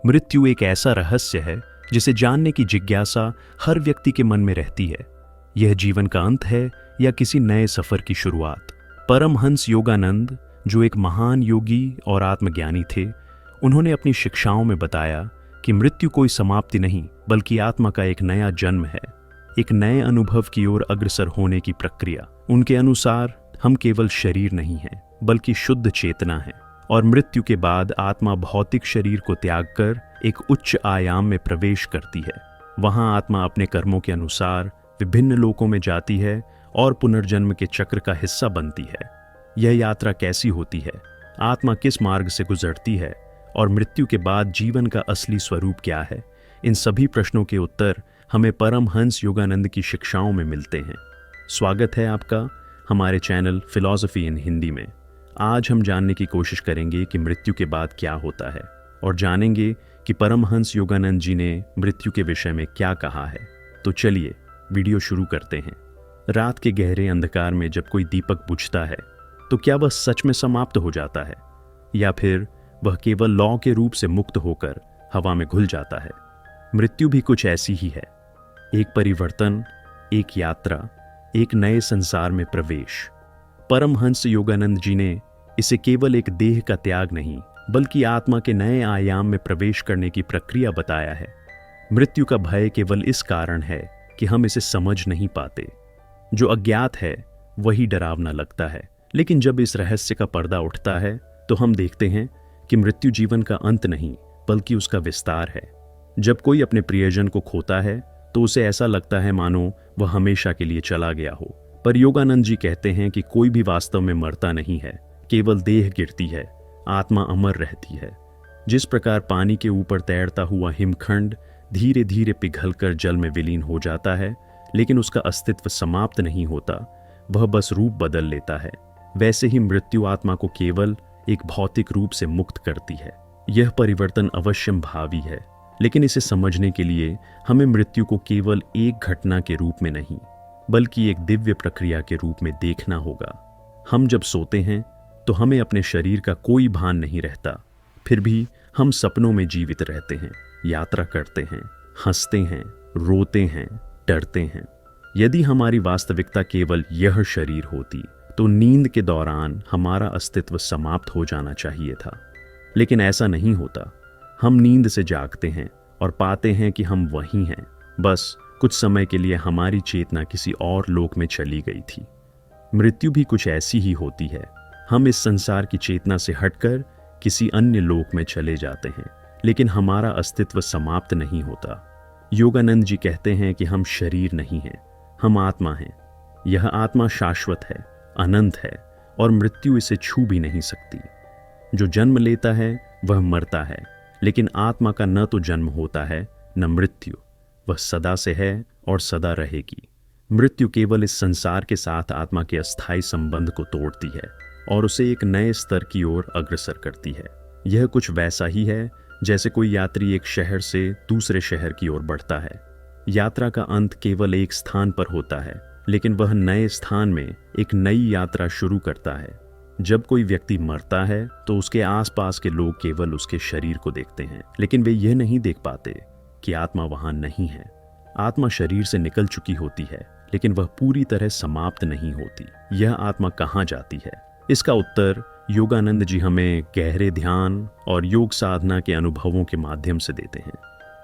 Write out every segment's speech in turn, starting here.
मृत्यु एक ऐसा रहस्य है जिसे जानने की जिज्ञासा हर व्यक्ति के मन में रहती है। यह जीवन का अंत है या किसी नए सफर की शुरुआत? परमहंस योगानंद, जो एक महान योगी और आत्मज्ञानी थे, उन्होंने अपनी शिक्षाओं में बताया कि मृत्यु कोई समाप्ति नहीं बल्कि आत्मा का एक नया जन्म है, एक नए अनुभव की ओर अग्रसर होने की प्रक्रिया। उनके अनुसार हम केवल शरीर नहीं हैं बल्कि शुद्ध चेतना है, और मृत्यु के बाद आत्मा भौतिक शरीर को त्याग कर एक उच्च आयाम में प्रवेश करती है। वहां आत्मा अपने कर्मों के अनुसार विभिन्न लोकों में जाती है और पुनर्जन्म के चक्र का हिस्सा बनती है। यह यात्रा कैसी होती है, आत्मा किस मार्ग से गुजरती है और मृत्यु के बाद जीवन का असली स्वरूप क्या है, इन सभी प्रश्नों के उत्तर हमें परमहंस योगानंद की शिक्षाओं में मिलते हैं। स्वागत है आपका हमारे चैनल फिलॉसफी इन हिंदी में। आज हम जानने की कोशिश करेंगे कि मृत्यु के बाद क्या होता है और जानेंगे कि परमहंस योगानंद जी ने मृत्यु के विषय में क्या कहा है। तो चलिए वीडियो शुरू करते हैं। रात के गहरे अंधकार में जब कोई दीपक बुझता है तो क्या वह सच में समाप्त हो जाता है या फिर वह केवल लौ के रूप से मुक्त होकर हवा में घुल जाता है? मृत्यु भी कुछ ऐसी ही है, एक परिवर्तन, एक यात्रा, एक नए संसार में प्रवेश। परमहंस योगानंद जी ने इसे केवल एक देह का त्याग नहीं बल्कि आत्मा के नए आयाम में प्रवेश करने की प्रक्रिया बताया है। मृत्यु का भय केवल इस कारण है कि हम इसे समझ नहीं पाते। जो अज्ञात है वही डरावना लगता है, लेकिन जब इस रहस्य का पर्दा उठता है तो हम देखते हैं कि मृत्यु जीवन का अंत नहीं बल्कि उसका विस्तार है। जब कोई अपने प्रियजन को खोता है तो उसे ऐसा लगता है मानो वह हमेशा के लिए चला गया हो, पर योगानंद जी कहते हैं कि कोई भी वास्तव में मरता नहीं है, केवल देह गिरती है, आत्मा अमर रहती है। जिस प्रकार पानी के ऊपर तैरता हुआ हिमखंड धीरे धीरे पिघलकर जल में विलीन हो जाता है लेकिन उसका अस्तित्व समाप्त नहीं होता, वह बस रूप बदल लेता है, वैसे ही मृत्यु आत्मा को केवल एक भौतिक रूप से मुक्त करती है। यह परिवर्तन अवश्यम भावी है, लेकिन इसे समझने के लिए हमें मृत्यु को केवल एक घटना के रूप में नहीं बल्कि एक दिव्य प्रक्रिया के रूप में देखना होगा। हम जब सोते हैं तो हमें अपने शरीर का कोई भान नहीं रहता, फिर भी हम सपनों में जीवित रहते हैं, यात्रा करते हैं, हंसते हैं, रोते हैं, डरते हैं। यदि हमारी वास्तविकता केवल यह शरीर होती तो नींद के दौरान हमारा अस्तित्व समाप्त हो जाना चाहिए था, लेकिन ऐसा नहीं होता। हम नींद से जागते हैं और पाते हैं कि हम वही हैं, बस कुछ समय के लिए हमारी चेतना किसी और लोक में चली गई थी। मृत्यु भी कुछ ऐसी ही होती है, हम इस संसार की चेतना से हटकर किसी अन्य लोक में चले जाते हैं, लेकिन हमारा अस्तित्व समाप्त नहीं होता। योगानंद जी कहते हैं कि हम शरीर नहीं हैं, हम आत्मा हैं। यह आत्मा शाश्वत है, अनंत है और मृत्यु इसे छू भी नहीं सकती। जो जन्म लेता है वह मरता है, लेकिन आत्मा का न तो जन्म होता है न मृत्यु, वह सदा से है और सदा रहेगी। मृत्यु केवल इस संसार के साथ आत्मा के अस्थायी संबंध को तोड़ती है और उसे एक नए स्तर की ओर अग्रसर करती है। यह कुछ वैसा ही है जैसे कोई यात्री एक शहर से दूसरे शहर की ओर बढ़ता है। यात्रा का अंत केवल एक स्थान पर होता है, लेकिन वह नए स्थान में एक नई यात्रा शुरू करता है। जब कोई व्यक्ति मरता है तो उसके आसपास के लोग केवल उसके शरीर को देखते हैं, लेकिन वे यह नहीं देख पाते कि आत्मा वहां नहीं है। आत्मा शरीर से निकल चुकी होती है, लेकिन वह पूरी तरह समाप्त नहीं होती। यह आत्मा कहाँ जाती है? इसका उत्तर योगानंद जी हमें गहरे ध्यान और योग साधना के अनुभवों के माध्यम से देते हैं।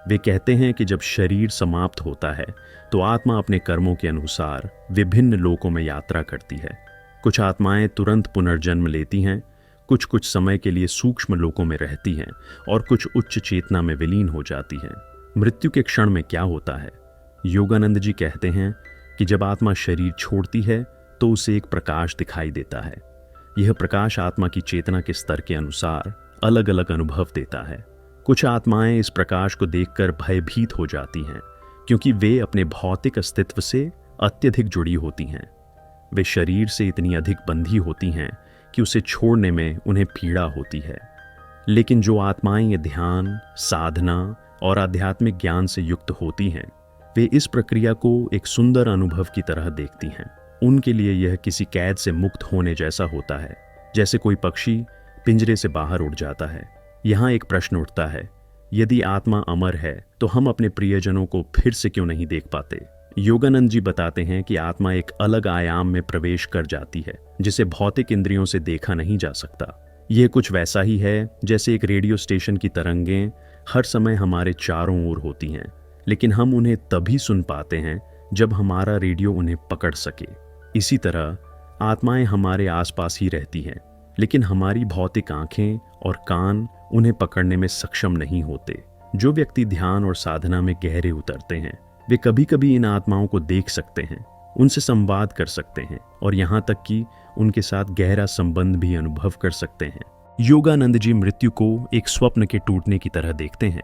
वे कहते हैं कि जब शरीर समाप्त होता है तो आत्मा अपने कर्मों के अनुसार विभिन्न लोकों में यात्रा करती है। कुछ आत्माएं तुरंत पुनर्जन्म लेती हैं, कुछ कुछ समय के लिए सूक्ष्म लोकों में रहती हैं और कुछ उच्च चेतना में विलीन हो जाती हैं। मृत्यु के क्षण में क्या होता है? योगानंद जी कहते हैं कि जब आत्मा शरीर छोड़ती है तो उसे एक प्रकाश दिखाई देता है। यह प्रकाश आत्मा की चेतना के स्तर के अनुसार अलग अलग अनुभव देता है। कुछ आत्माएं इस प्रकाश को देखकर भयभीत हो जाती हैं, क्योंकि वे अपने भौतिक अस्तित्व से अत्यधिक जुड़ी होती हैं। वे शरीर से इतनी अधिक बंधी होती हैं कि उसे छोड़ने में उन्हें पीड़ा होती है। लेकिन जो आत्माएं ये ध्यान, साधना और आध्यात्मिक ज्ञान से युक्त होती हैं, वे इस प्रक्रिया को एक सुंदर अनुभव की तरह देखती हैं। उनके लिए यह किसी कैद से मुक्त होने जैसा होता है, जैसे कोई पक्षी पिंजरे से बाहर उड़ जाता है। यहाँ एक प्रश्न उठता है, यदि आत्मा अमर है तो हम अपने प्रियजनों को फिर से क्यों नहीं देख पाते? योगानंद जी बताते हैं कि आत्मा एक अलग आयाम में प्रवेश कर जाती है जिसे भौतिक इंद्रियों से देखा नहीं जा सकता। यह कुछ वैसा ही है जैसे एक रेडियो स्टेशन की तरंगें हर समय हमारे चारों ओर होती हैं, लेकिन हम उन्हें तभी सुन पाते हैं जब हमारा रेडियो उन्हें पकड़ सके। इसी तरह आत्माएं हमारे आसपास ही रहती हैं, लेकिन हमारी भौतिक आंखें और कान उन्हें पकड़ने में सक्षम नहीं होते। जो व्यक्ति ध्यान और साधना में गहरे उतरते हैं वे कभी कभी इन आत्माओं को देख सकते हैं, उनसे संवाद कर सकते हैं और यहाँ तक कि उनके साथ गहरा संबंध भी अनुभव कर सकते हैं। योगानंद जी मृत्यु को एक स्वप्न के टूटने की तरह देखते हैं।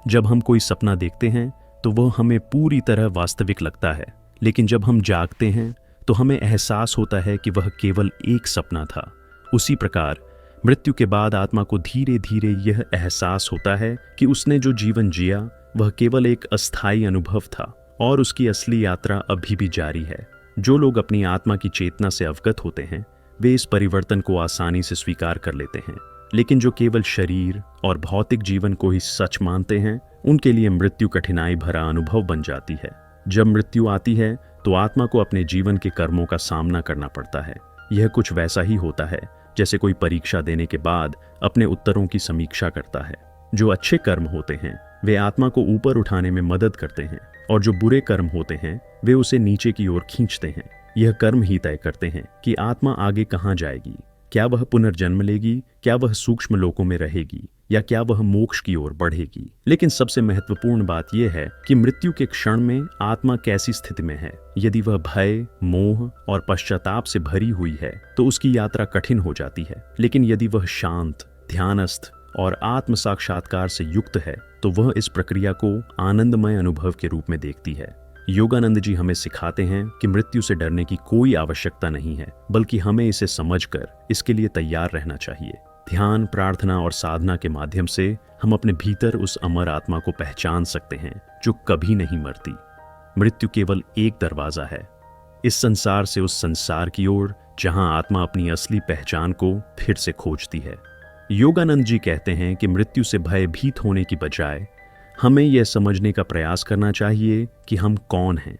जब हम कोई सपना देखते हैं तो वह हमें पूरी तरह वास्तविक लगता है, लेकिन जब हम जागते हैं तो हमें एहसास होता है कि वह केवल एक सपना था। उसी प्रकार मृत्यु के बाद आत्मा को धीरे धीरे यह एहसास होता है कि उसने जो जीवन जिया वह केवल एक अस्थायी अनुभव था और उसकी असली यात्रा अभी भी जारी है। जो लोग अपनी आत्मा की चेतना से अवगत होते हैं वे इस परिवर्तन को आसानी से स्वीकार कर लेते हैं, लेकिन जो केवल शरीर और भौतिक जीवन को ही सच मानते हैं उनके लिए मृत्यु कठिनाई भरा अनुभव बन जाती है। जब मृत्यु आती है तो आत्मा को अपने जीवन के कर्मों का सामना करना पड़ता है। यह कुछ वैसा ही होता है जैसे कोई परीक्षा देने के बाद अपने उत्तरों की समीक्षा करता है। जो अच्छे कर्म होते हैं वे आत्मा को ऊपर उठाने में मदद करते हैं और जो बुरे कर्म होते हैं वे उसे नीचे की ओर खींचते हैं। यह कर्म ही तय करते हैं कि आत्मा आगे कहाँ जाएगी। क्या वह पुनर्जन्म लेगी, क्या वह सूक्ष्म लोकों में रहेगी या क्या वह मोक्ष की ओर बढ़ेगी। लेकिन सबसे महत्वपूर्ण बात यह है कि मृत्यु के क्षण में आत्मा कैसी स्थिति में है। यदि वह भय, मोह और पश्चाताप से भरी हुई है तो उसकी यात्रा कठिन हो जाती है, लेकिन यदि वह शांत, ध्यानस्थ और आत्म साक्षात्कार से युक्त है तो वह इस प्रक्रिया को आनंदमय अनुभव के रूप में देखती है। योगानंद जी हमें सिखाते हैं कि मृत्यु से डरने की कोई आवश्यकता नहीं है, बल्कि हमें इसे समझकर इसके लिए तैयार रहना चाहिए। ध्यान, प्रार्थना और साधना के माध्यम से हम अपने भीतर उस अमर आत्मा को पहचान सकते हैं जो कभी नहीं मरती। मृत्यु केवल एक दरवाजा है, इस संसार से उस संसार की ओर जहां आत्मा अपनी असली पहचान को फिर से खोजती है। योगानंद जी कहते हैं कि मृत्यु से भयभीत होने की बजाय हमें यह समझने का प्रयास करना चाहिए कि हम कौन हैं।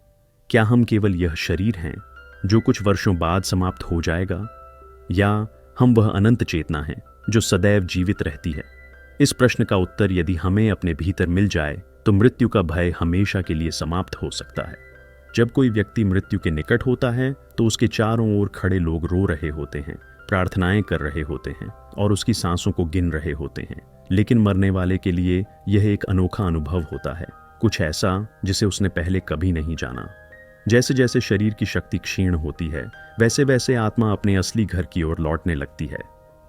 क्या हम केवल यह शरीर हैं जो कुछ वर्षों बाद समाप्त हो जाएगा, या हम वह अनंत चेतना हैं जो सदैव जीवित रहती है? इस प्रश्न का उत्तर यदि हमें अपने भीतर मिल जाए तो मृत्यु का भय हमेशा के लिए समाप्त हो सकता है। जब कोई व्यक्ति मृत्यु के निकट होता है तो उसके चारों ओर खड़े लोग रो रहे होते हैं, प्रार्थनाएं कर रहे होते हैं और उसकी सांसों को गिन रहे होते हैं, लेकिन मरने वाले के लिए यह एक अनोखा अनुभव होता है, कुछ ऐसा जिसे उसने पहले कभी नहीं जाना। जैसे जैसे शरीर की शक्ति क्षीण होती है वैसे वैसे आत्मा अपने असली घर की ओर लौटने लगती है।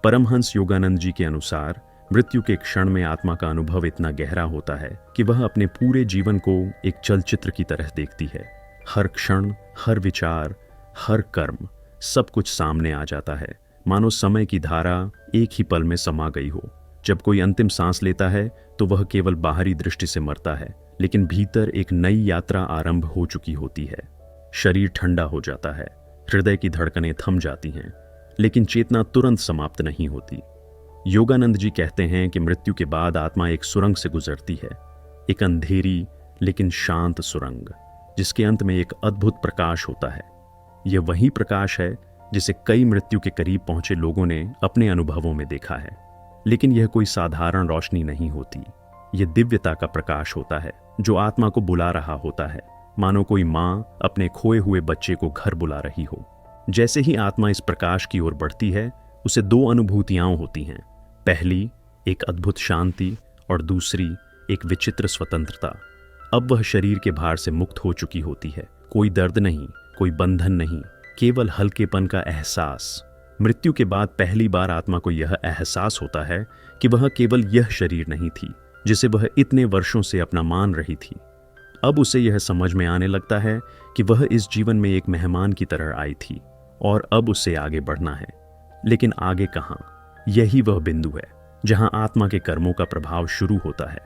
परमहंस योगानंद जी के अनुसार मृत्यु के क्षण में आत्मा का अनुभव इतना गहरा होता है कि वह अपने पूरे जीवन को एक चलचित्र की तरह देखती है। हर क्षण, हर विचार, हर कर्म, सब कुछ सामने आ जाता है, मानो समय की धारा एक ही पल में समा गई हो। जब कोई अंतिम सांस लेता है तो वह केवल बाहरी दृष्टि से मरता है, लेकिन भीतर एक नई यात्रा आरंभ हो चुकी होती है। शरीर ठंडा हो जाता है, हृदय की धड़कनें थम जाती हैं, लेकिन चेतना तुरंत समाप्त नहीं होती। योगानंद जी कहते हैं कि मृत्यु के बाद आत्मा एक सुरंग से गुजरती है, एक अंधेरी लेकिन शांत सुरंग, जिसके अंत में एक अद्भुत प्रकाश होता है। यह वही प्रकाश है जिसे कई मृत्यु के करीब पहुंचे लोगों ने अपने अनुभवों में देखा है। लेकिन यह कोई साधारण रोशनी नहीं होती, यह दिव्यता का प्रकाश होता है जो आत्मा को बुला रहा होता है, मानो कोई माँ अपने खोए हुए बच्चे को घर बुला रही हो। जैसे ही आत्मा इस प्रकाश की ओर बढ़ती है उसे दो अनुभूतियां होती हैं। पहली एक अद्भुत शांति और दूसरी एक विचित्र स्वतंत्रता। अब वह शरीर के भार से मुक्त हो चुकी होती है, कोई दर्द नहीं, कोई बंधन नहीं, केवल हल्केपन का एहसास। मृत्यु के बाद पहली बार आत्मा को यह एहसास होता है कि वह केवल यह शरीर नहीं थी जिसे वह इतने वर्षों से अपना मान रही थी। अब उसे यह समझ में आने लगता है कि वह इस जीवन में एक मेहमान की तरह आई थी और अब उसे आगे बढ़ना है। लेकिन आगे कहाँ? यही वह बिंदु है जहां आत्मा के कर्मों का प्रभाव शुरू होता है।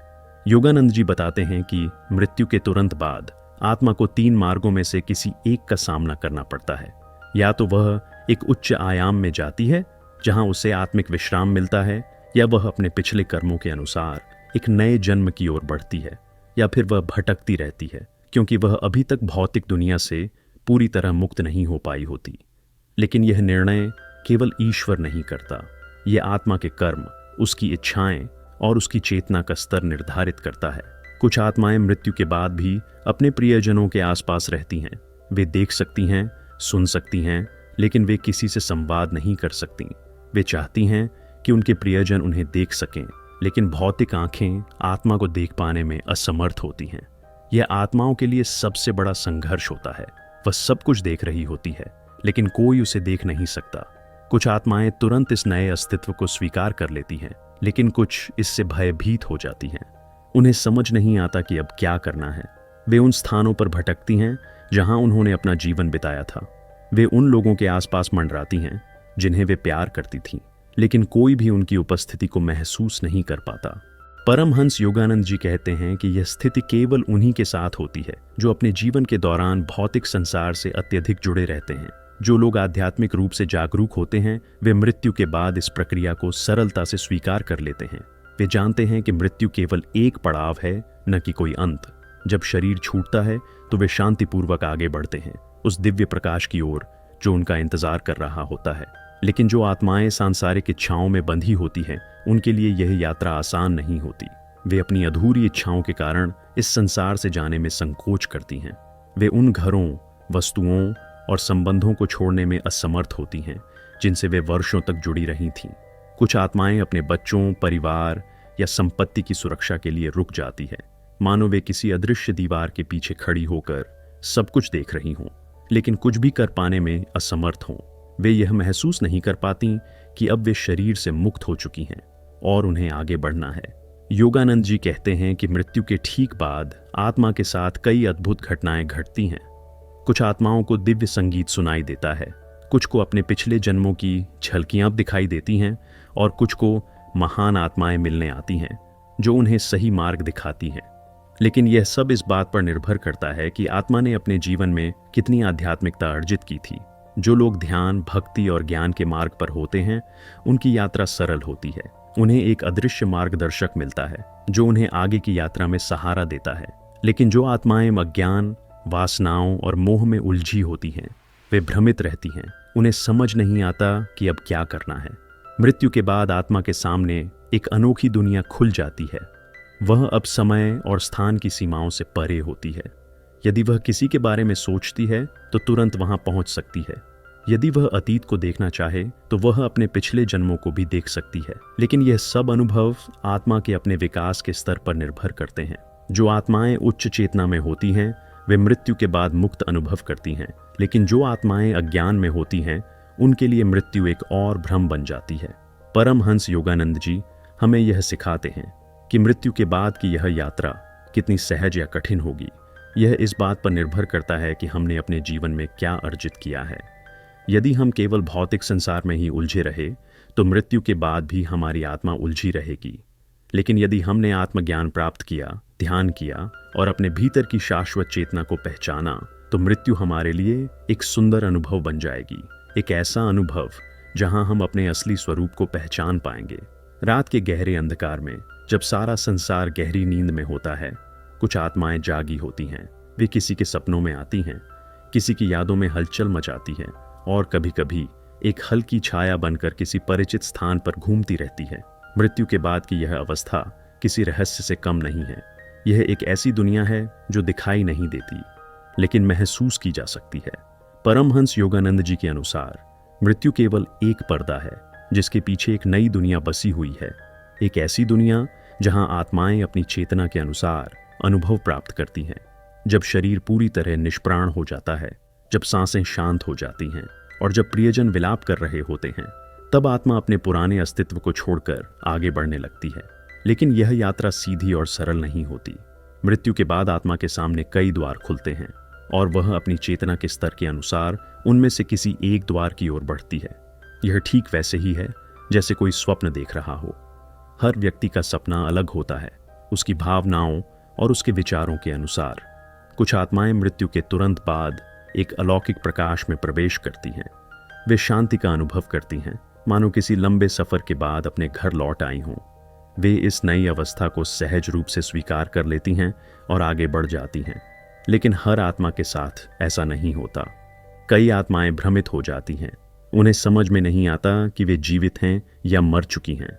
योगानंद जी बताते हैं कि मृत्यु के तुरंत बाद आत्मा को 3 मार्गों में से किसी एक का सामना करना पड़ता है। या तो वह एक उच्च आयाम में जाती है जहां उसे आत्मिक विश्राम मिलता है, या वह अपने पिछले कर्मों के अनुसार एक नए जन्म की ओर बढ़ती है, या फिर वह भटकती रहती है क्योंकि वह अभी तक भौतिक दुनिया से पूरी तरह मुक्त नहीं हो पाई होती। लेकिन यह निर्णय केवल ईश्वर नहीं करता, यह आत्मा के कर्म, उसकी इच्छाएं और उसकी चेतना का स्तर निर्धारित करता है। कुछ आत्माएं मृत्यु के बाद भी अपने प्रियजनों के आसपास रहती हैं। वे देख सकती हैं, सुन सकती हैं, लेकिन वे किसी से संवाद नहीं कर सकती। वे चाहती हैं कि उनके प्रियजन उन्हें देख सकें, लेकिन भौतिक आंखें आत्मा को देख पाने में असमर्थ होती हैं। यह आत्माओं के लिए सबसे बड़ा संघर्ष होता है। वह सब कुछ देख रही होती है, लेकिन कोई उसे देख नहीं सकता। कुछ आत्माएं तुरंत इस नए अस्तित्व को स्वीकार कर लेती हैं, लेकिन कुछ इससे भयभीत हो जाती हैं। उन्हें समझ नहीं आता कि अब क्या करना है। वे उन स्थानों पर भटकती हैं जहां उन्होंने अपना जीवन बिताया था। वे उन लोगों के आसपास मंडराती हैं जिन्हें वे प्यार करती थीं, लेकिन कोई भी उनकी उपस्थिति को महसूस नहीं कर पाता। परमहंस योगानंद जी कहते हैं कि यह स्थिति केवल उन्हीं के साथ होती है जो अपने जीवन के दौरान भौतिक संसार से अत्यधिक जुड़े रहते हैं। जो लोग आध्यात्मिक रूप से जागरूक होते हैं, वे मृत्यु के बाद इस प्रक्रिया को सरलता से स्वीकार कर लेते हैं। वे जानते हैं कि मृत्यु केवल एक पड़ाव है, न कि कोई अंत। जब शरीर छूटता है तो वे शांतिपूर्वक आगे बढ़ते हैं, उस दिव्य प्रकाश की ओर जो उनका इंतजार कर रहा होता है। लेकिन जो आत्माएं सांसारिक इच्छाओं में बंधी होती हैं, उनके लिए यह यात्रा आसान नहीं होती। वे अपनी अधूरी इच्छाओं के कारण इस संसार से जाने में संकोच करती हैं। वे उन घरों, वस्तुओं और संबंधों को छोड़ने में असमर्थ होती हैं जिनसे वे वर्षों तक जुड़ी रही थीं। कुछ आत्माएं अपने बच्चों, परिवार या संपत्ति की सुरक्षा के लिए रुक जाती है, मानो वे किसी अदृश्य दीवार के पीछे खड़ी होकर सब कुछ देख रही हों, लेकिन कुछ भी कर पाने में असमर्थ हों। वे यह महसूस नहीं कर पाती कि अब वे शरीर से मुक्त हो चुकी हैं और उन्हें आगे बढ़ना है। योगानंद जी कहते हैं कि मृत्यु के ठीक बाद आत्मा के साथ कई अद्भुत घटनाएं घटती हैं। कुछ आत्माओं को दिव्य संगीत सुनाई देता है, कुछ को अपने पिछले जन्मों की झलकियां दिखाई देती हैं और कुछ को महान आत्माएं मिलने आती हैं जो उन्हें सही मार्ग दिखाती हैं। लेकिन यह सब इस बात पर निर्भर करता है कि आत्मा ने अपने जीवन में कितनी आध्यात्मिकता अर्जित की थी। जो लोग ध्यान, भक्ति और ज्ञान के मार्ग पर होते हैं, उनकी यात्रा सरल होती है। उन्हें एक अदृश्य मार्गदर्शक मिलता है जो उन्हें आगे की यात्रा में सहारा देता है। लेकिन जो आत्माएं अज्ञान, वासनाओं और मोह में उलझी होती हैं, वे भ्रमित रहती हैं। उन्हें समझ नहीं आता कि अब क्या करना है। मृत्यु के बाद आत्मा के सामने एक अनोखी दुनिया खुल जाती है। वह अब समय और स्थान की सीमाओं से परे होती है। यदि वह किसी के बारे में सोचती है तो तुरंत वहां पहुंच सकती है। यदि वह अतीत को देखना चाहे तो वह अपने पिछले जन्मों को भी देख सकती है। लेकिन यह सब अनुभव आत्मा के अपने विकास के स्तर पर निर्भर करते हैं। जो आत्माएं उच्च चेतना में होती हैं, वे मृत्यु के बाद मुक्त अनुभव करती हैं, लेकिन जो आत्माएं अज्ञान में होती हैं, उनके लिए मृत्यु एक और भ्रम बन जाती है। परमहंस योगानंद जी हमें यह सिखाते हैं कि मृत्यु के बाद की यह यात्रा कितनी सहज या कठिन होगी। यह इस बात पर निर्भर करता है कि हमने अपने जीवन में क्या अर्जित किया है। यदि हम केवल भौतिक संसार में ही उलझे रहे तो मृत्यु के बाद भी हमारी आत्मा उलझी रहेगी। लेकिन यदि हमने आत्मज्ञान प्राप्त किया, ध्यान किया और अपने भीतर की शाश्वत चेतना को पहचाना, तो मृत्यु हमारे लिए एक सुंदर अनुभव बन जाएगी। एक ऐसा अनुभव जहां हम अपने असली स्वरूप को पहचान पाएंगे। रात के गहरे अंधकार में जब सारा संसार गहरी नींद में होता है, कुछ आत्माएं जागी होती हैं। वे किसी के सपनों में आती हैं, किसी की यादों में हलचल मचाती हैं और कभी कभी एक हल्की छाया बनकर किसी परिचित स्थान पर घूमती रहती है। मृत्यु के बाद की यह अवस्था किसी रहस्य से कम नहीं है। यह एक ऐसी दुनिया है जो दिखाई नहीं देती, लेकिन महसूस की जा सकती है। परमहंस योगानंद जी के अनुसार मृत्यु केवल एक पर्दा है जिसके पीछे एक नई दुनिया बसी हुई है। एक ऐसी दुनिया जहां आत्माएं अपनी चेतना के अनुसार अनुभव प्राप्त करती हैं। जब शरीर पूरी तरह निष्प्राण हो जाता है, जब सांसें शांत हो जाती हैं और जब प्रियजन विलाप कर रहे होते हैं, तब आत्मा अपने पुराने अस्तित्व को छोड़कर आगे बढ़ने लगती है। लेकिन यह यात्रा सीधी और सरल नहीं होती। मृत्यु के बाद आत्मा के सामने कई द्वार खुलते हैं और वह अपनी चेतना के स्तर के अनुसार उनमें से किसी एक द्वार की ओर बढ़ती है। यह ठीक वैसे ही है जैसे कोई स्वप्न देख रहा हो। हर व्यक्ति का सपना अलग होता है, उसकी भावनाओं और उसके विचारों के अनुसार। कुछ आत्माएं मृत्यु के तुरंत बाद एक अलौकिक प्रकाश में प्रवेश करती हैं। वे शांति का अनुभव करती हैं, मानो किसी लंबे सफर के बाद अपने घर लौट आई हों। वे इस नई अवस्था को सहज रूप से स्वीकार कर लेती हैं और आगे बढ़ जाती हैं। लेकिन हर आत्मा के साथ ऐसा नहीं होता। कई आत्माएं भ्रमित हो जाती हैं। उन्हें समझ में नहीं आता कि वे जीवित हैं या मर चुकी हैं।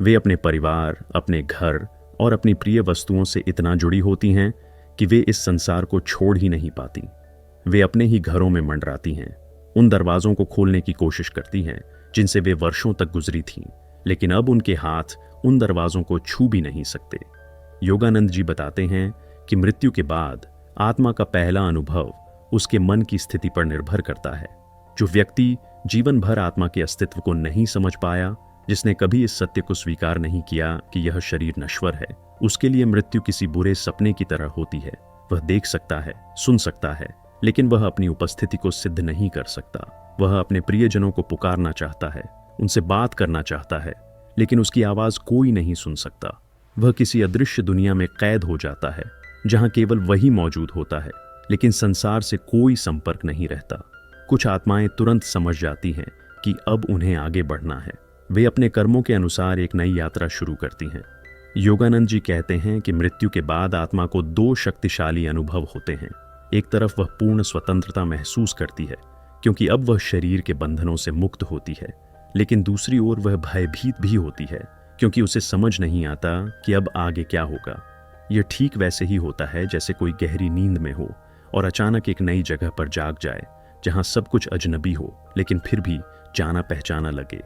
वे अपने परिवार, अपने घर और अपनी प्रिय वस्तुओं से इतना जुड़ी होती हैं कि वे इस संसार को छोड़ ही नहीं पाती। वे अपने ही घरों में मंडराती हैं, उन दरवाजों को खोलने की कोशिश करती हैं जिनसे वे वर्षों तक गुजरी थीं, लेकिन अब उनके हाथ उन दरवाजों को छू भी नहीं सकते। योगानंद जी बताते हैं कि मृत्यु के बाद आत्मा का पहला अनुभव उसके मन की स्थिति पर निर्भर करता है। जो व्यक्ति जीवन भर आत्मा के अस्तित्व को नहीं समझ पाया, जिसने कभी इस सत्य को स्वीकार नहीं किया कि यह शरीर नश्वर है, उसके लिए मृत्यु किसी बुरे सपने की तरह होती है। वह देख सकता है, सुन सकता है, लेकिन वह अपनी उपस्थिति को सिद्ध नहीं कर सकता। वह अपने प्रियजनों को पुकारना चाहता है, उनसे बात करना चाहता है, लेकिन उसकी आवाज कोई नहीं सुन सकता। वह किसी अदृश्य दुनिया में कैद हो जाता है, जहां केवल वही मौजूद होता है, लेकिन संसार से कोई संपर्क नहीं रहता। कुछ आत्माएं तुरंत समझ जाती हैं कि अब उन्हें आगे बढ़ना है। वे अपने कर्मों के अनुसार एक नई यात्रा शुरू करती हैं। योगानंद जी कहते हैं कि मृत्यु के बाद आत्मा को दो शक्तिशाली अनुभव होते हैं। एक तरफ वह पूर्ण स्वतंत्रता महसूस करती है, क्योंकि अब वह शरीर के बंधनों से मुक्त होती है, लेकिन दूसरी ओर वह भयभीत भी होती है, क्योंकि उसे समझ नहीं आता कि अब आगे क्या होगा। यह ठीक वैसे ही होता है जैसे कोई गहरी नींद में हो और अचानक एक नई जगह पर जाग जाए, जहां सब कुछ अजनबी हो, लेकिन फिर भी जाना पहचाना लगे।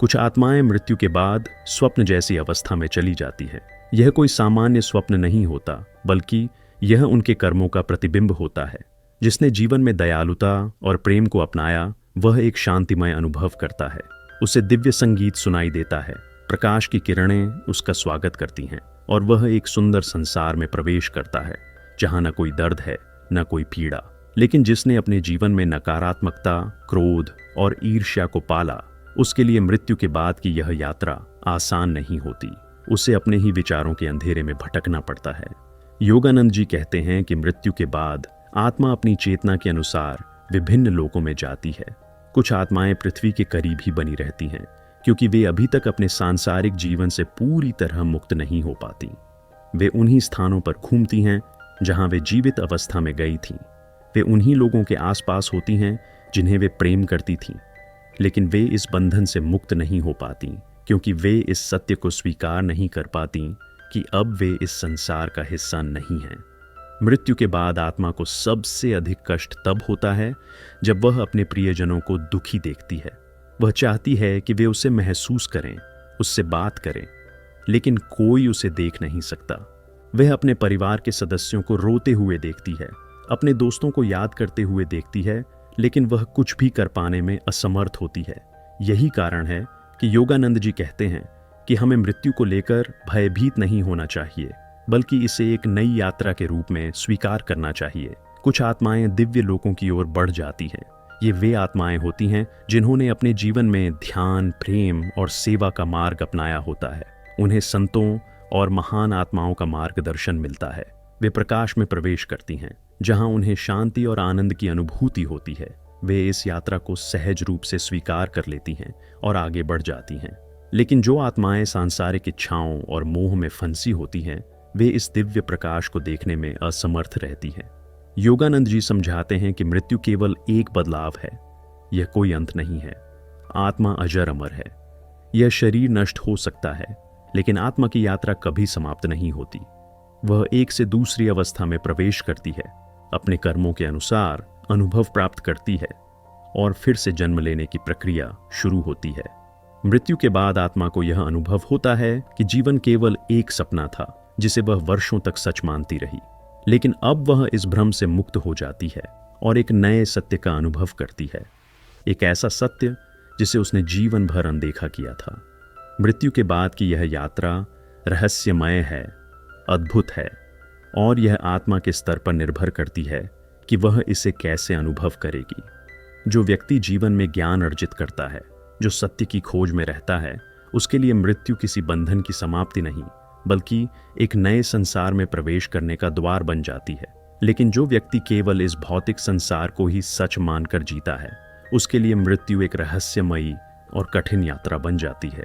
कुछ आत्माएं मृत्यु के बाद स्वप्न जैसी अवस्था में चली जाती है। यह कोई सामान्य स्वप्न नहीं होता, बल्कि यह उनके कर्मों का प्रतिबिंब होता है। जिसने जीवन में दयालुता और प्रेम को अपनाया, वह एक शांतिमय अनुभव करता है। उसे दिव्य संगीत सुनाई देता है, प्रकाश की किरणें उसका स्वागत करती हैं, और वह एक सुंदर संसार में प्रवेश करता है, जहां न कोई दर्द है, न कोई पीड़ा। लेकिन जिसने अपने जीवन में नकारात्मकता, क्रोध और ईर्ष्या को पाला, उसके लिए मृत्यु के बाद की यह यात्रा आसान नहीं होती। उसे अपने ही विचारों के अंधेरे में भटकना पड़ता है। योगानंद जी कहते हैं कि मृत्यु के बाद आत्मा अपनी चेतना के अनुसार विभिन्न लोकों में जाती है। कुछ आत्माएं पृथ्वी के करीब ही बनी रहती हैं, क्योंकि वे अभी तक अपने सांसारिक जीवन से पूरी तरह मुक्त नहीं हो पाती। वे उन्हीं स्थानों पर घूमती हैं जहां वे जीवित अवस्था में गई थीं। वे उन्हीं लोगों के आसपास होती हैं जिन्हें वे प्रेम करती थीं, लेकिन वे इस बंधन से मुक्त नहीं हो पाती, क्योंकि वे इस सत्य को स्वीकार नहीं कर पाती कि अब वे इस संसार का हिस्सा नहीं हैं। मृत्यु के बाद आत्मा को सबसे अधिक कष्ट तब होता है जब वह अपने प्रियजनों को दुखी देखती है। वह चाहती है कि वे उसे महसूस करें, उससे बात करें, लेकिन कोई उसे देख नहीं सकता। वह अपने परिवार के सदस्यों को रोते हुए देखती है, अपने दोस्तों को याद करते हुए देखती है, लेकिन वह कुछ भी कर पाने में असमर्थ होती है। यही कारण है कि योगानंद जी कहते हैं कि हमें मृत्यु को लेकर भयभीत नहीं होना चाहिए, बल्कि इसे एक नई यात्रा के रूप में स्वीकार करना चाहिए। कुछ आत्माएं दिव्य लोकों की ओर बढ़ जाती हैं। ये वे आत्माएं होती हैं जिन्होंने अपने जीवन में ध्यान, प्रेम और सेवा का मार्ग अपनाया होता है। उन्हें संतों और महान आत्माओं का मार्गदर्शन मिलता है। वे प्रकाश में प्रवेश करती हैं, जहां उन्हें शांति और आनंद की अनुभूति होती है। वे इस यात्रा को सहज रूप से स्वीकार कर लेती हैं और आगे बढ़ जाती हैं। लेकिन जो आत्माएं सांसारिक इच्छाओं और मोह में फंसी होती हैं, वे इस दिव्य प्रकाश को देखने में असमर्थ रहती हैं। योगानंद जी समझाते हैं कि मृत्यु केवल एक बदलाव है, यह कोई अंत नहीं है। आत्मा अजर अमर है। यह शरीर नष्ट हो सकता है, लेकिन आत्मा की यात्रा कभी समाप्त नहीं होती। वह एक से दूसरी अवस्था में प्रवेश करती है, अपने कर्मों के अनुसार अनुभव प्राप्त करती है, और फिर से जन्म लेने की प्रक्रिया शुरू होती है। मृत्यु के बाद आत्मा को यह अनुभव होता है कि जीवन केवल एक सपना था, जिसे वह वर्षों तक सच मानती रही। लेकिन अब वह इस भ्रम से मुक्त हो जाती है और एक नए सत्य का अनुभव करती है, एक ऐसा सत्य जिसे उसने जीवन भर अनदेखा किया था। मृत्यु के बाद की यह यात्रा रहस्यमय है, अद्भुत है, और यह आत्मा के स्तर पर निर्भर करती है कि वह इसे कैसे अनुभव करेगी। जो व्यक्ति जीवन में ज्ञान अर्जित करता है, जो सत्य की खोज में रहता है, उसके लिए मृत्यु किसी बंधन की समाप्ति नहीं, बल्कि एक नए संसार में प्रवेश करने का द्वार बन जाती है। लेकिन जो व्यक्ति केवल इस भौतिक संसार को ही सच मानकर जीता है, उसके लिए मृत्यु एक रहस्यमयी और कठिन यात्रा बन जाती है।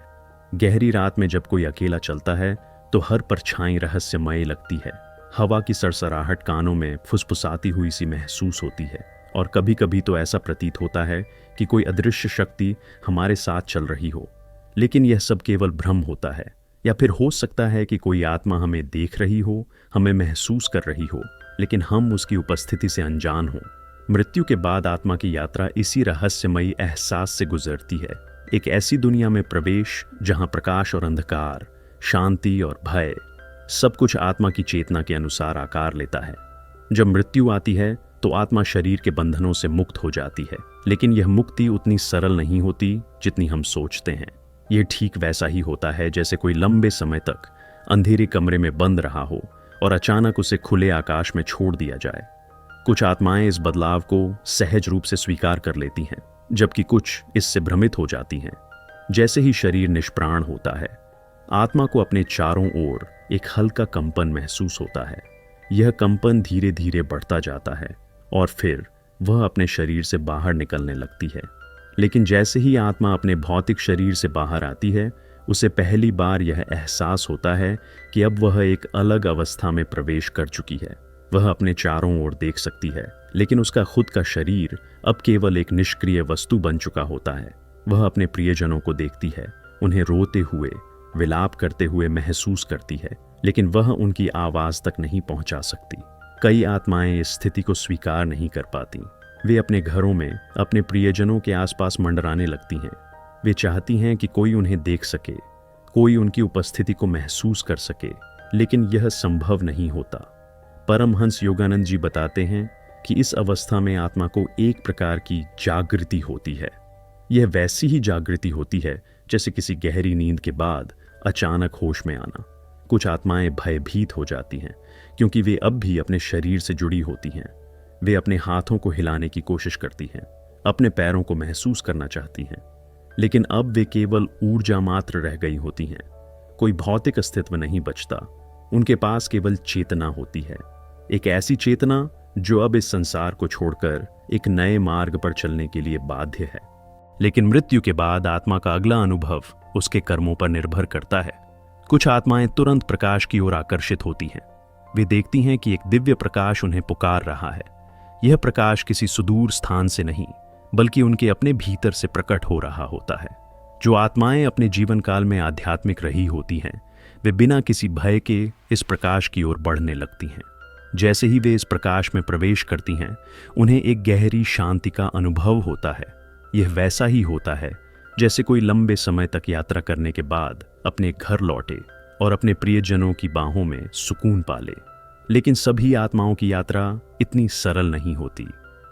गहरी रात में जब कोई अकेला चलता है तो हर परछाई रहस्यमय लगती है। हवा की सरसराहट कानों में फुसफुसाती हुई सी महसूस होती है और कभी कभी तो ऐसा प्रतीत होता है कि कोई अदृश्य शक्ति हमारे साथ चल रही हो। लेकिन यह सब केवल भ्रम होता है, या फिर हो सकता है कि कोई आत्मा हमें देख रही हो, हमें महसूस कर रही हो, लेकिन हम उसकी उपस्थिति से अनजान हों। मृत्यु के बाद आत्मा की यात्रा इसी रहस्यमयी एहसास से गुजरती है, एक ऐसी दुनिया में प्रवेश जहां प्रकाश और अंधकार, शांति और भय, सब कुछ आत्मा की चेतना के अनुसार आकार लेता है। जब मृत्यु आती है तो आत्मा शरीर के बंधनों से मुक्त हो जाती है, लेकिन यह मुक्ति उतनी सरल नहीं होती जितनी हम सोचते हैं। यह ठीक वैसा ही होता है जैसे कोई लंबे समय तक अंधेरे कमरे में बंद रहा हो और अचानक उसे खुले आकाश में छोड़ दिया जाए। कुछ आत्माएं इस बदलाव को सहज रूप से स्वीकार कर लेती हैं, जबकि कुछ इससे भ्रमित हो जाती हैं। जैसे ही शरीर निष्प्राण होता है, आत्मा को अपने चारों ओर एक हल्का कंपन महसूस होता है। यह कंपन धीरे धीरे बढ़ता जाता है और फिर वह अपने शरीर से बाहर निकलने लगती है। लेकिन जैसे ही आत्मा अपने भौतिक शरीर से बाहर आती है, उसे पहली बार यह एहसास होता है कि अब वह एक अलग अवस्था में प्रवेश कर चुकी है। वह अपने चारों ओर देख सकती है, लेकिन उसका खुद का शरीर अब केवल एक निष्क्रिय वस्तु बन चुका होता है। वह अपने प्रियजनों को देखती है, उन्हें रोते हुए, विलाप करते हुए महसूस करती है, लेकिन वह उनकी आवाज तक नहीं पहुंचा सकती। कई आत्माएं इस स्थिति को स्वीकार नहीं कर पाती। वे अपने घरों में अपने प्रियजनों के आसपास मंडराने लगती हैं। वे चाहती हैं कि कोई उन्हें देख सके, कोई उनकी उपस्थिति को महसूस कर सके, लेकिन यह संभव नहीं होता। परमहंस योगानंद जी बताते हैं कि इस अवस्था में आत्मा को एक प्रकार की जागृति होती है। यह वैसी ही जागृति होती है जैसे किसी गहरी नींद के बाद अचानक होश में आना। कुछ आत्माएं भयभीत हो जाती हैं क्योंकि वे अब भी अपने शरीर से जुड़ी होती हैं। वे अपने हाथों को हिलाने की कोशिश करती हैं, अपने पैरों को महसूस करना चाहती हैं, लेकिन अब वे केवल ऊर्जा मात्र रह गई होती हैं। कोई भौतिक अस्तित्व नहीं बचता। उनके पास केवल चेतना होती है, एक ऐसी चेतना जो अब इस संसार को छोड़कर एक नए मार्ग पर चलने के लिए बाध्य है। लेकिन मृत्यु के बाद आत्मा का अगला अनुभव उसके कर्मों पर निर्भर करता है। कुछ आत्माएं तुरंत प्रकाश की ओर आकर्षित होती हैं। वे देखती हैं कि एक दिव्य प्रकाश उन्हें पुकार रहा है। यह प्रकाश किसी सुदूर स्थान से नहीं, बल्कि उनके अपने भीतर से प्रकट हो रहा होता है। जो आत्माएं अपने जीवन काल में आध्यात्मिक रही होती हैं, वे बिना किसी भय के इस प्रकाश की ओर बढ़ने लगती हैं। जैसे ही वे इस प्रकाश में प्रवेश करती हैं, उन्हें एक गहरी शांति का अनुभव होता है। यह वैसा ही होता है जैसे कोई लंबे समय तक यात्रा करने के बाद अपने घर लौटे और अपने प्रियजनों की बाहों में सुकून पाले। लेकिन सभी आत्माओं की यात्रा इतनी सरल नहीं होती।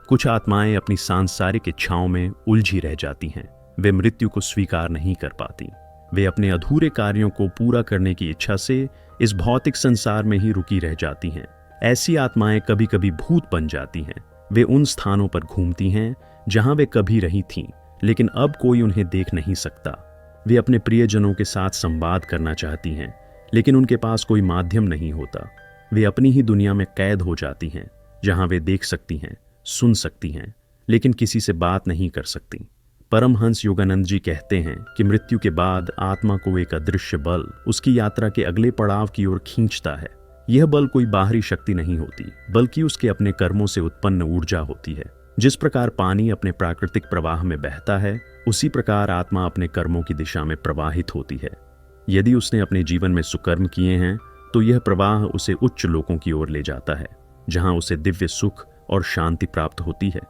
कुछ आत्माएं अपनी सांसारिक इच्छाओं में उलझी रह जाती हैं। वे मृत्यु को स्वीकार नहीं कर पाती। वे अपने अधूरे कार्यों को पूरा करने की इच्छा से इस भौतिक संसार में ही रुकी रह जाती हैं। ऐसी आत्माएं कभी कभी भूत बन जाती हैं। वे उन स्थानों पर घूमती हैं जहां वे कभी रही थीं, लेकिन अब कोई उन्हें देख नहीं सकता। वे अपने प्रियजनों के साथ संवाद करना चाहती हैं, लेकिन उनके पास कोई माध्यम नहीं होता। वे अपनी ही दुनिया में कैद हो जाती हैं, जहां वे देख सकती हैं, सुन सकती हैं, लेकिन किसी से बात नहीं कर सकती। परमहंस योगानंद जी कहते हैं कि मृत्यु के बाद आत्मा को एक अदृश्य बल उसकी यात्रा के अगले पड़ाव की ओर खींचता है। यह बल कोई बाहरी शक्ति नहीं होती, बल्कि उसके अपने कर्मों से उत्पन्न ऊर्जा होती है। जिस प्रकार पानी अपने प्राकृतिक प्रवाह में बहता है, उसी प्रकार आत्मा अपने कर्मों की दिशा में प्रवाहित होती है। यदि उसने अपने जीवन में सुकर्म किए हैं, तो यह प्रवाह उसे उच्च लोकों की ओर ले जाता है, जहां उसे दिव्य सुख और शांति प्राप्त होती है।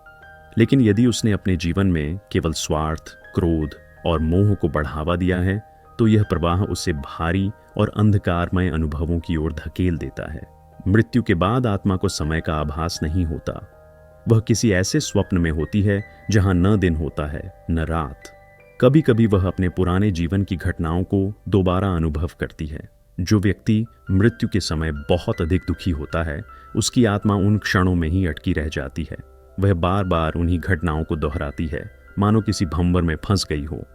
लेकिन यदि उसने अपने जीवन में केवल स्वार्थ, क्रोध और मोह को बढ़ावा दिया है, तो यह प्रवाह उसे भारी और अंधकारमय अनुभवों की ओर धकेल देता है। मृत्यु के बाद आत्मा को समय का आभास नहीं होता। वह किसी ऐसे स्वप्न में होती है जहां न दिन होता है न रात। कभी कभी वह अपने पुराने जीवन की घटनाओं को दोबारा अनुभव करती है। जो व्यक्ति मृत्यु के समय बहुत अधिक दुखी होता है, उसकी आत्मा उन क्षणों में ही अटकी रह जाती है। वह बार बार उन्हीं घटनाओं को दोहराती है, मानो किसी भंवर में फंस गई हो।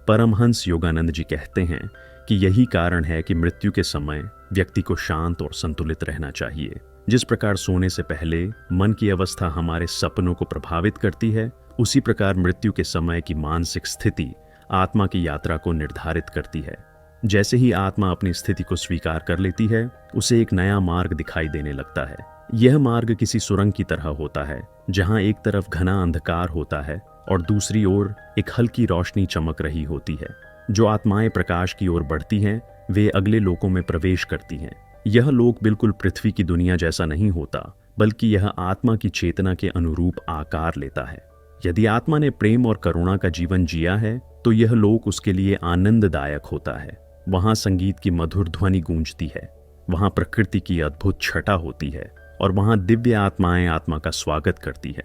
परमहंस योगानंद जी कहते हैं कि यही कारण है कि मृत्यु के समय व्यक्ति को शांत और संतुलित रहना चाहिए। जिस प्रकार सोने से पहले मन की अवस्था हमारे सपनों को प्रभावित करती है, उसी प्रकार मृत्यु के समय की मानसिक स्थिति आत्मा की यात्रा को निर्धारित करती है। जैसे ही आत्मा अपनी स्थिति को स्वीकार कर लेती है, उसे एक नया मार्ग दिखाई देने लगता है। यह मार्ग किसी सुरंग की तरह होता है, जहां एक तरफ घना अंधकार होता है और दूसरी ओर एक हल्की रोशनी चमक रही होती है। जो आत्माएं प्रकाश की ओर बढ़ती हैं, वे अगले लोकों में प्रवेश करती हैं। यह लोक बिल्कुल पृथ्वी की दुनिया जैसा नहीं होता, बल्कि यह आत्मा की चेतना के अनुरूप आकार लेता है। यदि आत्मा ने प्रेम और करुणा का जीवन जिया है, तो यह लोक उसके लिए आनंददायक होता है। वहां संगीत की मधुर ध्वनि गूंजती है, वहां प्रकृति की अद्भुत छटा होती है और वहां दिव्य आत्माएं आत्मा का स्वागत करती है।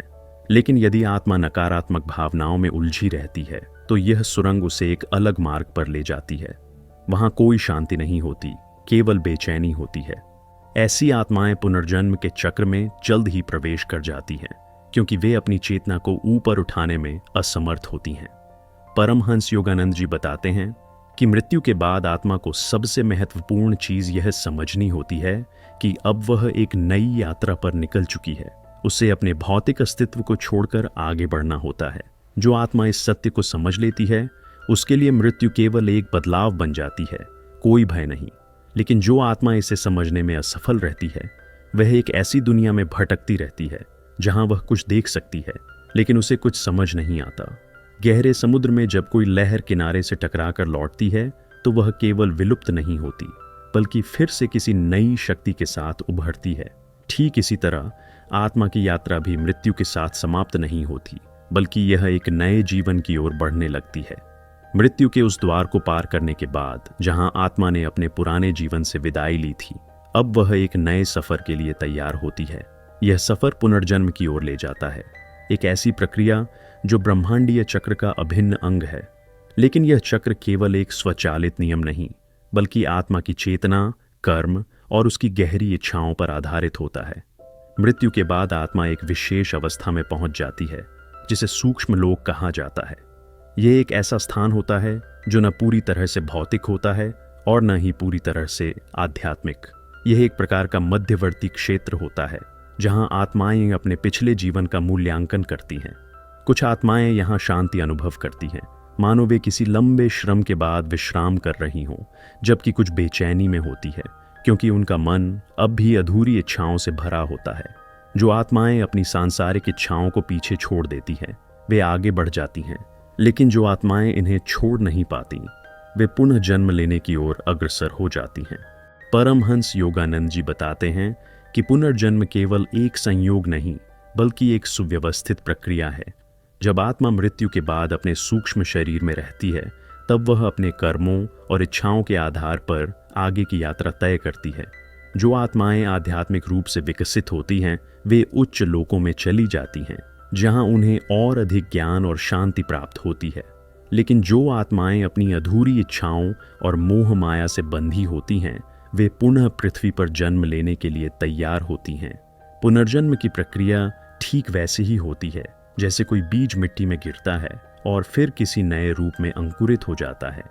लेकिन यदि आत्मा नकारात्मक भावनाओं में उलझी रहती है, तो यह सुरंग उसे एक अलग मार्ग पर ले जाती है। वहां कोई शांति नहीं होती, केवल बेचैनी होती है। ऐसी आत्माएं पुनर्जन्म के चक्र में जल्द ही प्रवेश कर जाती हैं, क्योंकि वे अपनी चेतना को ऊपर उठाने में असमर्थ होती हैं। परमहंस योगानंद जी बताते हैं कि मृत्यु के बाद आत्मा को सबसे महत्वपूर्ण चीज यह समझनी होती है कि अब वह एक नई यात्रा पर निकल चुकी है। उसे अपने भौतिक अस्तित्व को छोड़कर आगे बढ़ना होता है। जो आत्मा इस सत्य को समझ लेती है, उसके लिए मृत्यु केवल एक बदलाव बन जाती है, कोई भय नहीं। लेकिन जो आत्मा इसे समझने में असफल रहती है, वह एक ऐसी दुनिया में भटकती रहती है जहां वह कुछ देख सकती है, लेकिन उसे कुछ समझ नहीं आता। गहरे समुद्र में जब कोई लहर किनारे से टकराकर लौटती है, तो वह केवल विलुप्त नहीं होती, बल्कि फिर से किसी नई शक्ति के साथ उभरती है। ठीक इसी तरह आत्मा की यात्रा भी मृत्यु के साथ समाप्त नहीं होती, बल्कि यह एक नए जीवन की ओर बढ़ने लगती है। मृत्यु के उस द्वार को पार करने के बाद, जहां आत्मा ने अपने पुराने जीवन से विदाई ली थी, अब वह एक नए सफर के लिए तैयार होती है। यह सफर पुनर्जन्म की ओर ले जाता है, एक ऐसी प्रक्रिया जो ब्रह्मांडीय चक्र का अभिन्न अंग है। लेकिन यह चक्र केवल एक स्वचालित नियम नहीं, बल्कि आत्मा की चेतना, कर्म और उसकी गहरी इच्छाओं पर आधारित होता है। मृत्यु के बाद आत्मा एक विशेष अवस्था में पहुंच जाती है, जिसे सूक्ष्म लोक कहा जाता है। यह एक ऐसा स्थान होता है जो न पूरी तरह से भौतिक होता है और न ही पूरी तरह से आध्यात्मिक। यह एक प्रकार का मध्यवर्ती क्षेत्र होता है, जहां आत्माएं अपने पिछले जीवन का मूल्यांकन करती हैं। कुछ आत्माएं यहां शांति अनुभव करती हैं, मानो वे किसी लंबे श्रम के बाद विश्राम कर रही हों, जबकि कुछ बेचैनी में होती है, क्योंकि उनका मन अब भी अधूरी इच्छाओं से भरा होता है। जो आत्माएं अपनी सांसारिक इच्छाओं को पीछे छोड़ देती हैं, वे आगे बढ़ जाती हैं। लेकिन जो आत्माएं इन्हें छोड़ नहीं पाती, वे पुनः जन्म लेने की ओर अग्रसर हो जाती हैं। परमहंस योगानंद जी बताते हैं कि पुनर्जन्म केवल एक संयोग नहीं, बल्कि एक सुव्यवस्थित प्रक्रिया है। जब आत्मा मृत्यु के बाद अपने सूक्ष्म शरीर में रहती है, तब वह अपने कर्मों और इच्छाओं के आधार पर आगे की यात्रा तय करती है। जो आत्माएं आध्यात्मिक रूप से विकसित होती हैं, वे उच्च लोकों में चली जाती हैं, जहां उन्हें और अधिक ज्ञान और शांति प्राप्त होती है। लेकिन जो आत्माएं अपनी अधूरी इच्छाओं और मोह माया से बंधी होती हैं, वे पुनः पृथ्वी पर जन्म लेने के लिए तैयार होती हैं। पुनर्जन्म की प्रक्रिया ठीक वैसे ही होती है जैसे कोई बीज मिट्टी में गिरता है और फिर किसी नए रूप में अंकुरित हो जाता है।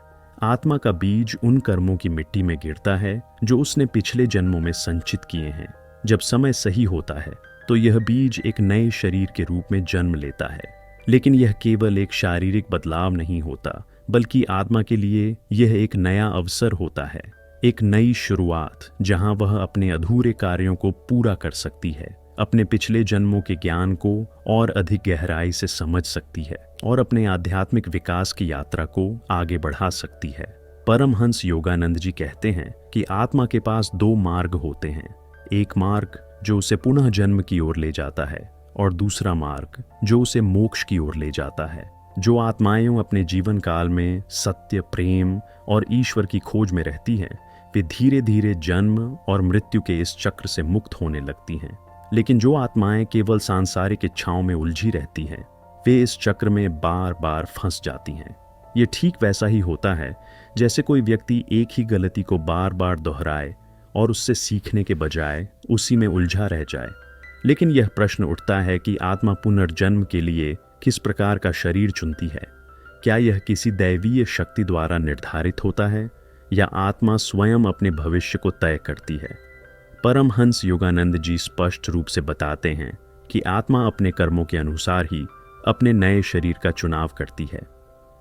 आत्मा का बीज उन कर्मों की मिट्टी में गिरता है जो उसने पिछले जन्मों में संचित किए हैं। जब समय सही होता है, तो यह बीज एक नए शरीर के रूप में जन्म लेता है। लेकिन यह केवल एक शारीरिक बदलाव नहीं होता, बल्कि आत्मा के लिए यह एक नया अवसर होता है, एक नई शुरुआत, जहां वह अपने अधूरे कार्यों को पूरा कर सकती है, अपने पिछले जन्मों के ज्ञान को और अधिक गहराई से समझ सकती है और अपने आध्यात्मिक विकास की यात्रा को आगे बढ़ा सकती है। परमहंस योगानंद जी कहते हैं कि आत्मा के पास दो मार्ग होते हैं, एक मार्ग जो उसे पुनः जन्म की ओर ले जाता है और दूसरा मार्ग जो उसे मोक्ष की ओर ले जाता है। जो आत्माएं अपने जीवन काल में सत्य, प्रेम और ईश्वर की खोज में रहती हैं, वे धीरे धीरे जन्म और मृत्यु के इस चक्र से मुक्त होने लगती हैं। लेकिन जो आत्माएं केवल सांसारिक इच्छाओं में उलझी रहती हैं, वे इस चक्र में बार बार फंस जाती हैं। ये ठीक वैसा ही होता है जैसे कोई व्यक्ति एक ही गलती को बार बार दोहराए और उससे सीखने के बजाय उसी में उलझा रह जाए। लेकिन यह प्रश्न उठता है कि आत्मा पुनर्जन्म के लिए किस प्रकार का शरीर चुनती है? क्या यह किसी दैवीय शक्ति द्वारा निर्धारित होता है या आत्मा स्वयं अपने भविष्य को तय करती है? परमहंस योगानंद जी स्पष्ट रूप से बताते हैं कि आत्मा अपने कर्मों के अनुसार ही अपने नए शरीर का चुनाव करती है।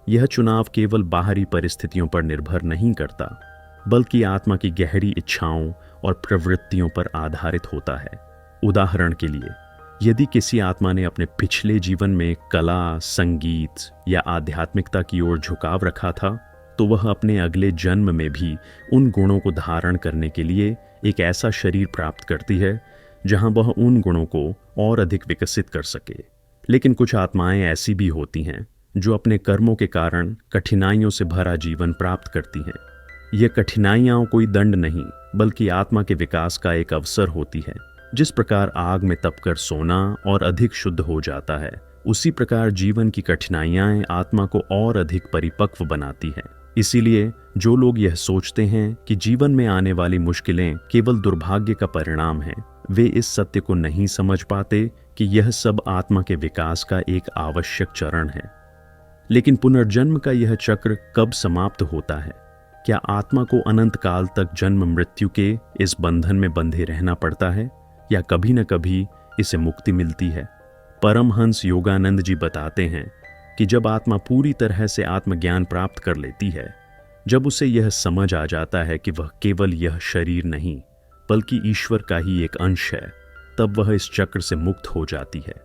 यह चुनाव केवल बाहरी परिस्थितियों पर निर्भर नहीं करता, बल्कि आत्मा की गहरी इच्छाओं और प्रवृत्तियों पर आधारित होता है। उदाहरण के लिए, यदि किसी आत्मा ने अपने पिछले जीवन में कला, संगीत या आध्यात्मिकता की ओर झुकाव रखा था, तो वह अपने अगले जन्म में भी उन गुणों को धारण करने के लिए एक ऐसा शरीर प्राप्त करती है जहां वह उन गुणों को और अधिक विकसित कर सके। लेकिन कुछ आत्माएं ऐसी भी होती हैं जो अपने कर्मों के कारण कठिनाइयों से भरा जीवन प्राप्त करती हैं। यह कठिनाइयां कोई दंड नहीं, बल्कि आत्मा के विकास का एक अवसर होती है। जिस प्रकार आग में तपकर सोना और अधिक शुद्ध हो जाता है, उसी प्रकार जीवन की कठिनाइयां आत्मा को और अधिक परिपक्व बनाती हैं। इसीलिए जो लोग यह सोचते हैं कि जीवन में आने वाली मुश्किलें केवल दुर्भाग्य का परिणाम हैं, वे इस सत्य को नहीं समझ पाते कि यह सब आत्मा के विकास का एक आवश्यक चरण है। लेकिन पुनर्जन्म का यह चक्र कब समाप्त होता है? क्या आत्मा को अनंत काल तक जन्म मृत्यु के इस बंधन में बंधे रहना पड़ता है, या कभी न कभी इसे मुक्ति मिलती है? परमहंस योगानंद जी बताते हैं कि जब आत्मा पूरी तरह से आत्मज्ञान प्राप्त कर लेती है, जब उसे यह समझ आ जाता है कि वह केवल यह शरीर नहीं, बल्कि ईश्वर का ही एक अंश है, तब वह इस चक्र से मुक्त हो जाती है।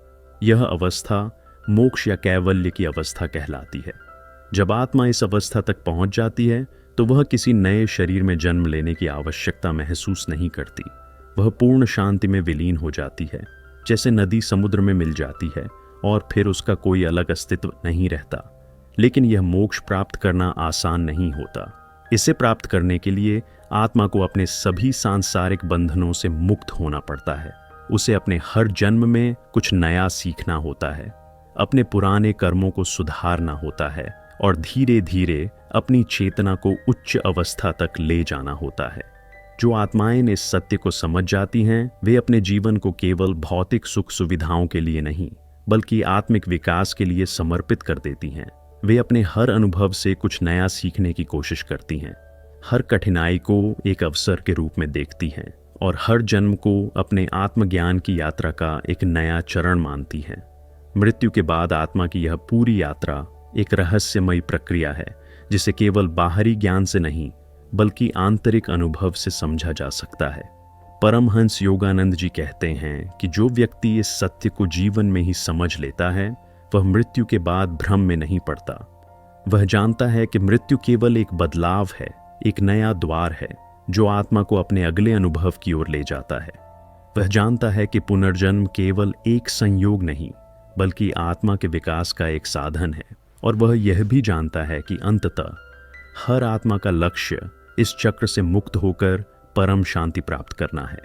यह अवस्था मोक्ष या कैवल्य की अवस्था कहलाती है। जब आत्मा इस अवस्था तक पहुंच जाती है, तो वह किसी नए शरीर में जन्म लेने की आवश्यकता महसूस नहीं करती। वह पूर्ण शांति में विलीन हो जाती है, जैसे नदी समुद्र में मिल जाती है और फिर उसका कोई अलग अस्तित्व नहीं रहता। लेकिन यह मोक्ष प्राप्त करना आसान नहीं होता। इसे प्राप्त करने के लिए आत्मा को अपने सभी सांसारिक बंधनों से मुक्त होना पड़ता है। उसे अपने हर जन्म में कुछ नया सीखना होता है, अपने पुराने कर्मों को सुधारना होता है और धीरे धीरे अपनी चेतना को उच्च अवस्था तक ले जाना होता है। जो आत्माएं इस सत्य को समझ जाती हैं, वे अपने जीवन को केवल भौतिक सुख सुविधाओं के लिए नहीं, बल्कि आत्मिक विकास के लिए समर्पित कर देती हैं। वे अपने हर अनुभव से कुछ नया सीखने की कोशिश करती हैं, हर कठिनाई को एक अवसर के रूप में देखती हैं और हर जन्म को अपने आत्मज्ञान की यात्रा का एक नया चरण मानती हैं। मृत्यु के बाद आत्मा की यह पूरी यात्रा एक रहस्यमयी प्रक्रिया है, जिसे केवल बाहरी ज्ञान से नहीं, बल्कि आंतरिक अनुभव से समझा जा सकता है। परमहंस योगानंद जी कहते हैं कि जो व्यक्ति इस सत्य को जीवन में ही समझ लेता है, वह मृत्यु के बाद भ्रम में नहीं पड़ता। वह जानता है कि मृत्यु केवल एक बदलाव है, एक नया द्वार है जो आत्मा को अपने अगले अनुभव की ओर ले जाता है। वह जानता है कि पुनर्जन्म केवल एक संयोग नहीं, बल्कि आत्मा के विकास का एक साधन है। और वह यह भी जानता है कि अंततः हर आत्मा का लक्ष्य इस चक्र से मुक्त होकर परम शांति प्राप्त करना है।